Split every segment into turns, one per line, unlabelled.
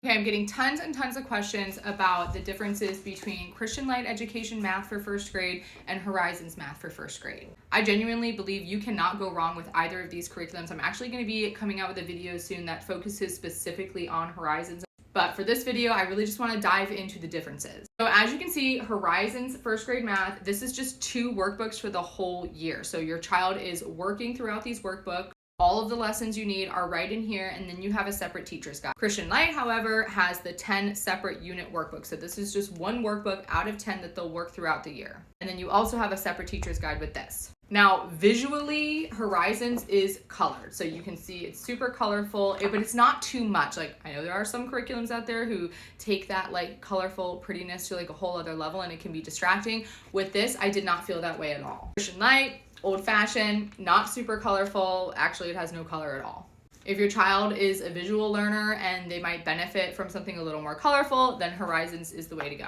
Okay, I'm getting tons and tons of questions about the differences between Christian Light Education Math for first grade and Horizons Math for first grade. I genuinely believe you cannot go wrong with either of these curriculums. I'm actually going to be coming out with a video soon that focuses specifically on Horizons. But for this video, I really just want to dive into the differences. So as you can see, Horizons first grade math, this is just 2 workbooks for the whole year. So your child is working throughout these workbooks. All of the lessons you need are right in here, and then you have a separate teacher's guide. Christian Light, however, has the 10 separate unit workbooks. So this is just 1 workbook out of 10 that they'll work throughout the year. And then you also have a separate teacher's guide with this. Now, visually, Horizons is colored. So you can see it's super colorful, but it's not too much. Like, I know there are some curriculums out there who take that like colorful prettiness to like a whole other level, and it can be distracting. With this, I did not feel that way at all. Christian Light, old-fashioned, not super colorful. Actually, it has no color at all. If your child is a visual learner and they might benefit from something a little more colorful, then Horizons is the way to go.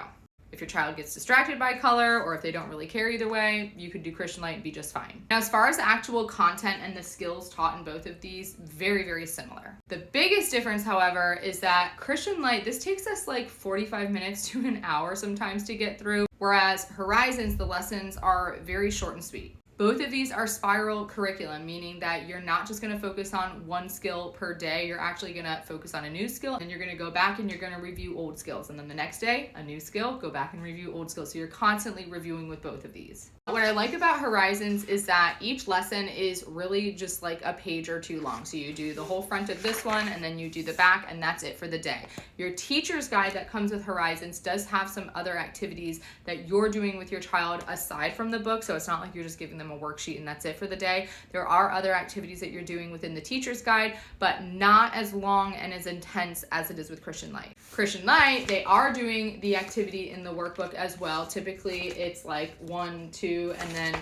If your child gets distracted by color, or if they don't really care either way, you could do Christian Light and be just fine. Now, as far as the actual content and the skills taught in both of these, very, very similar. The biggest difference, however, is that Christian Light, this takes us like 45 minutes to an hour sometimes to get through, whereas Horizons, the lessons are very short and sweet. Both of these are spiral curriculum, meaning that you're not just going to focus on 1 skill per day. You're actually going to focus on a new skill, and you're going to go back and you're going to review old skills. And then the next day, a new skill, go back and review old skills. So you're constantly reviewing with both of these. What I like about Horizons is that each lesson is really just like a page or 2 long. So you do the whole front of this one, and then you do the back, and that's it for the day. Your teacher's guide that comes with Horizons does have some other activities that you're doing with your child aside from the book. So it's not like you're just giving them a worksheet and that's it for the day. There are other activities that you're doing within the teacher's guide, but not as long and as intense as it is with Christian Light. Christian Light, they are doing the activity in the workbook as well. Typically it's like 1, 2, and then,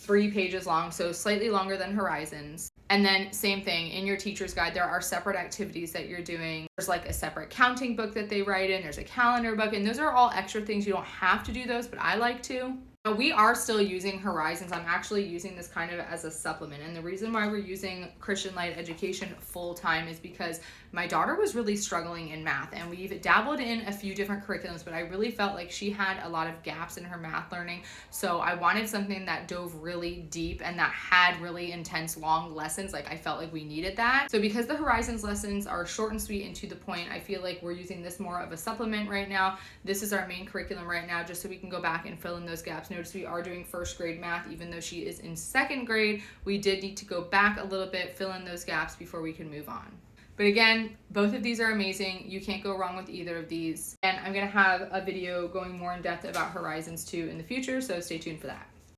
3 pages long, so slightly longer than Horizons. And then same thing, in your teacher's guide, there are separate activities that you're doing. There's like a separate counting book that they write in, there's a calendar book, and those are all extra things. You don't have to do those, but I like to. Now, we are still using Horizons. I'm actually using this kind of as a supplement. And the reason why we're using Christian Light Education full time is because my daughter was really struggling in math, and we've dabbled in a few different curriculums, but I really felt like she had a lot of gaps in her math learning. So I wanted something that dove really deep and that had really intense long lessons. Like, I felt like we needed that. So because the Horizons lessons are short and sweet and to the point, I feel like we're using this more of a supplement right now. This is our main curriculum right now, just so we can go back and fill in those gaps. Notice we are doing first grade math, even though she is in 2nd grade. We did need to go back a little bit, fill in those gaps before we can move on. But again, both of these are amazing. You can't go wrong with either of these. And I'm going to have a video going more in depth about Horizons 2 in the future, so stay tuned for that.